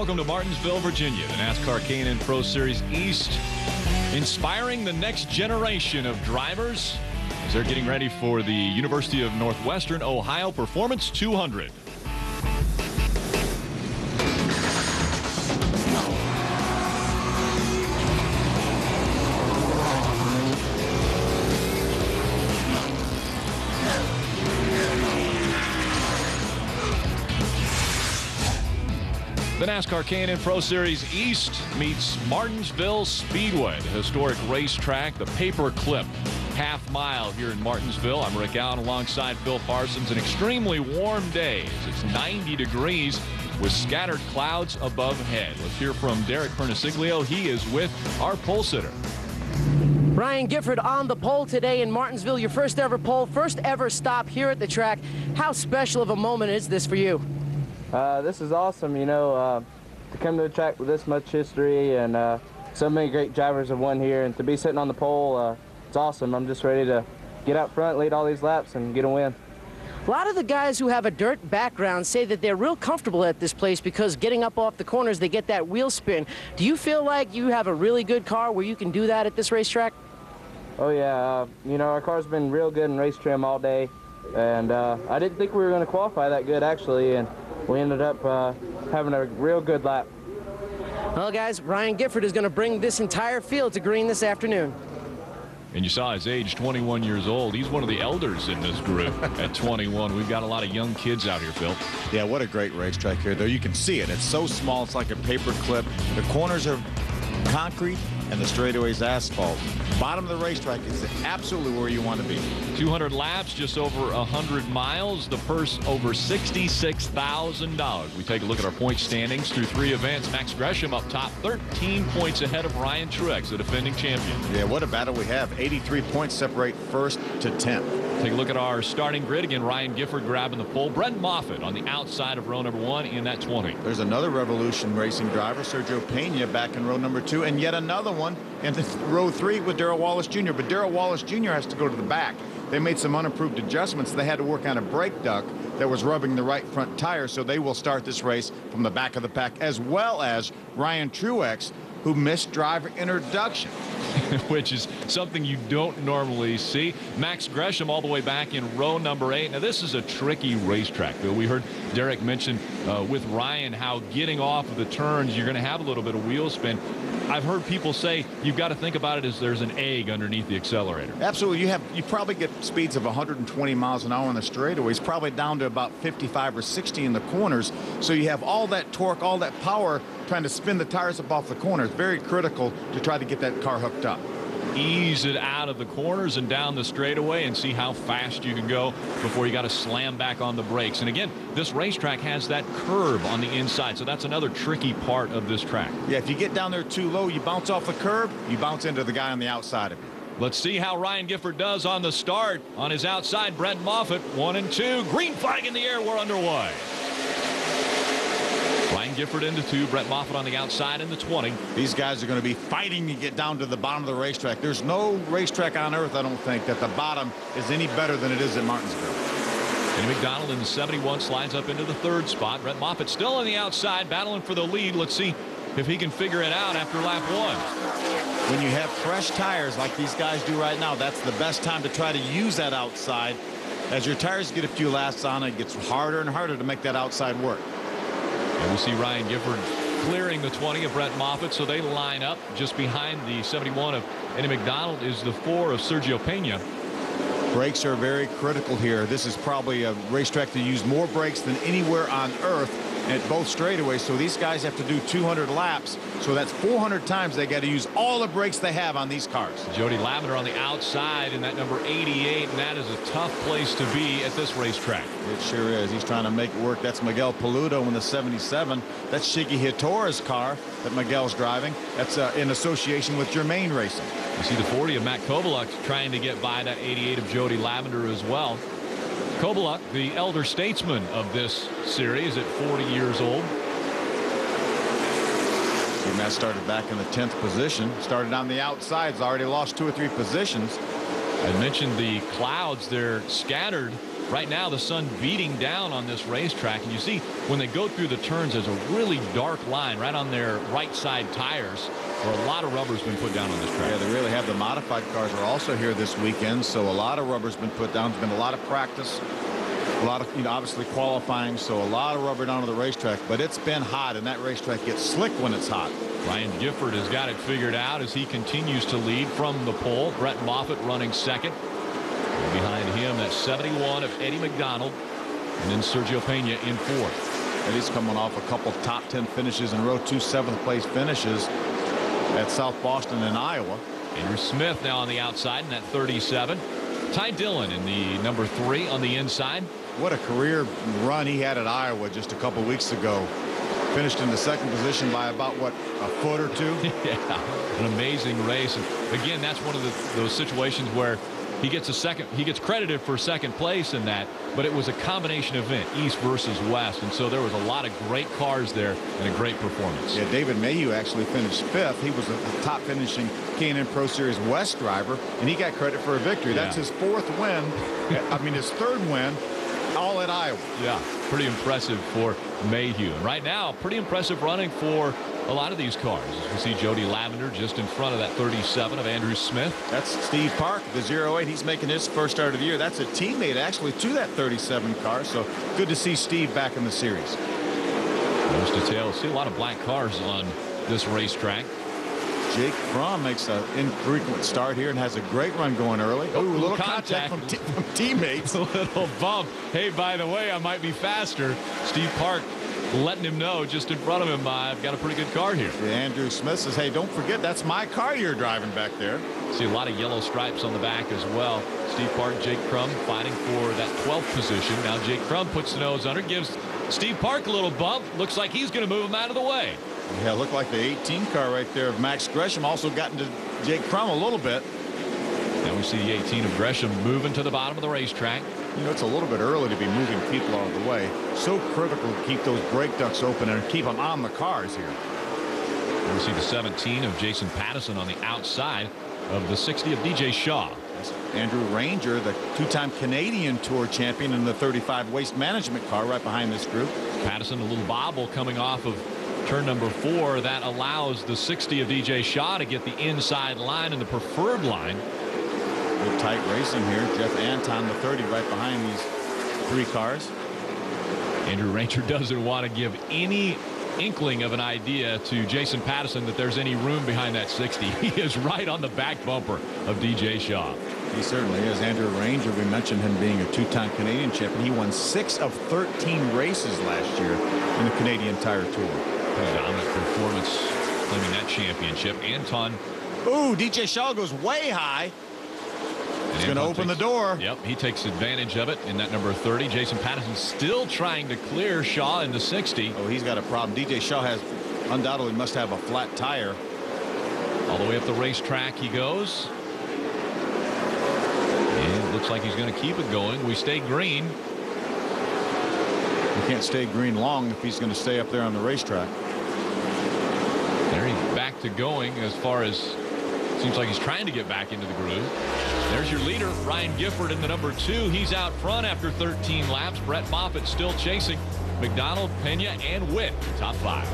Welcome to Martinsville, Virginia, the NASCAR K&N Pro Series East, inspiring the next generation of drivers as they're getting ready for the University of Northwestern Ohio Performance 200. The NASCAR K&N Pro Series East meets Martinsville Speedway, the historic racetrack, the paperclip half-mile here in Martinsville. I'm Rick Allen alongside Phil Parsons. An extremely warm day. It's 90 degrees with scattered clouds above head. Let's hear from Derek Perniciglio. He is with our pole sitter. Ryan Gifford on the pole today in Martinsville. Your first ever pole, first ever stop here at the track. How special of a moment is this for you? This is awesome, you know, to come to a track with this much history and so many great drivers have won here, and to be sitting on the pole, it's awesome. I'm just ready to get out front, lead all these laps, and get a win. A lot of the guys who have a dirt background say that they're real comfortable at this place because getting up off the corners, they get that wheel spin. Do you feel like you have a really good car where you can do that at this racetrack? Oh yeah, you know, our car's been real good in race trim all day, and I didn't think we were going to qualify that good actually, and we ended up having a real good lap. Well, guys, Ryan Gifford is going to bring this entire field to green this afternoon. And you saw his age, 21 years old. He's one of the elders in this group at 21. We've got a lot of young kids out here, Phil. Yeah, what a great racetrack here, though. You can see it. It's so small, it's like a paper clip. The corners are concrete and the straightaway's asphalt. Bottom of the racetrack is absolutely where you want to be. 200 laps, just over 100 miles. The purse over $66,000. We take a look at our point standings through 3 events. Max Gresham up top, 13 points ahead of Ryan Truex, the defending champion. Yeah, what a battle we have. 83 points separate first to 10th. Take a look at our starting grid. Again, Ryan Gifford grabbing the pole. Brent Moffitt on the outside of row number 1 in that 20. There's another Revolution Racing driver, Sergio Pena, back in row number 2, and yet another one in row 3 with Darrell Wallace Jr. But Darrell Wallace Jr. has to go to the back. They made some unapproved adjustments. They had to work on a brake duct that was rubbing the right front tire, so they will start this race from the back of the pack, as well as Ryan Truex, who missed driver introduction. Which is something you don't normally see. Max Gresham all the way back in row number 8. Now, this is a tricky racetrack, Bill. We heard Derek mention with Ryan how getting off of the turns, you're going to have a little bit of wheel spin. I've heard people say you've got to think about it as there's an egg underneath the accelerator. Absolutely. You probably get speeds of 120 miles an hour on the straightaways, probably down to about 55 or 60 in the corners. So you have all that torque, all that power trying to spin the tires up off the corners. Very critical to try to get that car hooked up. Ease it out of the corners and down the straightaway and see how fast you can go before you got to slam back on the brakes. And again, this racetrack has that curve on the inside, so that's another tricky part of this track. Yeah, if you get down there too low, you bounce off the curb, you bounce into the guy on the outside of you. Let's see how Ryan Gifford does on the start. On his outside, Brent Moffitt, 1 and 2. Green flag in the air, we're underway. Ryan Gifford into 2, Brent Moffitt on the outside in the 20. These guys are going to be fighting to get down to the bottom of the racetrack. There's no racetrack on earth, I don't think, that the bottom is any better than it is at Martinsville. Eddie McDonald in the 71 slides up into the 3rd spot. Brent Moffitt still on the outside, battling for the lead. Let's see if he can figure it out after lap 1. When you have fresh tires like these guys do right now, that's the best time to try to use that outside. As your tires get a few laps on, it gets harder and harder to make that outside work. And we see Ryan Gifford clearing the 20 of Brent Moffitt, so they line up. Just behind the 71 of Eddie McDonald is the 4 of Sergio Pena. Brakes are very critical here. This is probably a racetrack to use more brakes than anywhere on earth at both straightaways, so these guys have to do 200 laps, so that's 400 times they got to use all the brakes they have on these cars. Jody Lavender on the outside in that number 88, and that is a tough place to be at this racetrack. It sure is. He's trying to make it work. That's Miguel Paludo in the 77. That's Shiggy Hitora's car that Miguel's driving. That's in association with Germain Racing. You see the 40 of Matt Kovaluk trying to get by that 88 of Jody Lavender as well. Kovaluk, the elder statesman of this series at 40 years old. See, Matt started back in the 10th position. Started on the outsides. Already lost 2 or 3 positions. I mentioned the clouds. They're scattered right now the sun beating down on this racetrack, and you see when they go through the turns, there's a really dark line right on their right side tires where a lot of rubber's been put down on this track. Yeah, they really have. The modified cars are also here this weekend, so a lot of rubber's been put down. There's been a lot of practice, a lot of, obviously qualifying, so a lot of rubber down on the racetrack, but it's been hot, and that racetrack gets slick when it's hot. Ryan Gifford has got it figured out as he continues to lead from the pole. Brett Moffitt running second. And behind him, that's 71 of Eddie McDonald, and then Sergio Pena in fourth. Eddie's coming off a couple top 10 finishes in a row, 2 7th-place finishes at South Boston and Iowa. Andrew Smith now on the outside in that 37. Ty Dillon in the number 3 on the inside. What a career run he had at Iowa just a couple weeks ago. Finished in the 2nd position by about, what, a foot or 2? Yeah, an amazing race. And again, that's one of those situations where he gets credited for 2nd place in that, but it was a combination event, East versus West, and so there was a lot of great cars there and a great performance. Yeah, David Mayhew actually finished 5th. He was a top finishing K&N Pro Series West driver, and he got credit for a victory. That's his 4th win. I mean, his 3rd win, all at Iowa. Yeah, pretty impressive for Mayhew. And right now, pretty impressive running for a lot of these cars. As we see Jody Lavender just in front of that 37 of Andrew Smith. That's Steve Park, the 08. He's making his first start of the year. That's a teammate actually to that 37 car. So good to see Steve back in the series. Those details. See a lot of black cars on this racetrack. Jake Crum makes an infrequent start here and has a great run going early. Oh, a little contact from teammates. A little bump. Hey, by the way, I might be faster. Steve Park letting him know just in front of him, I've got a pretty good car here. Yeah, Andrew Smith says, hey, don't forget, that's my car you're driving back there. See a lot of yellow stripes on the back as well. Steve Park, Jake Crum fighting for that 12th position. Now Jake Crum puts the nose under, gives Steve Park a little bump. Looks like he's going to move him out of the way. Yeah, looked like the 18 car right there of Max Gresham also got into Jake Crum a little bit. Now we see the 18 of Gresham moving to the bottom of the racetrack. You know, it's a little bit early to be moving people out of the way. So critical to keep those brake ducts open and keep them on the cars here. And we see the 17 of Jason Pattison on the outside of the 60 of DJ Shaw. That's Andrew Ranger, the 2-time Canadian Tour champion in the 35 Waste Management car right behind this group. Pattison, a little bobble coming off of turn number 4. That allows the 60 of DJ Shaw to get the inside line and the preferred line. Good tight racing here. Jeff Anton, the 30, right behind these 3 cars. Andrew Ranger doesn't want to give any inkling of an idea to Jason Pattison that there's any room behind that 60. He is right on the back bumper of DJ Shaw. He certainly is. Andrew Ranger, we mentioned him being a 2-time Canadian champion. He won 6 of 13 races last year in the Canadian Tire Tour. Pretty dominant performance claiming that championship. Anton. Ooh, DJ Shaw goes way high. He's going to open the door. Yep, he takes advantage of it in that number 30. Jason Pattison still trying to clear Shaw in the 60. Oh, he's got a problem. DJ Shaw has undoubtedly must have a flat tire. All the way up the racetrack he goes. And it looks like he's going to keep it going. We stay green. He can't stay green long if he's going to stay up there on the racetrack. There he's back to going as far as seems like he's trying to get back into the groove. There's your leader, Ryan Gifford, in the number 2. He's out front after 13 laps. Brett Moffitt still chasing. McDonald, Pena, and Witt, top 5.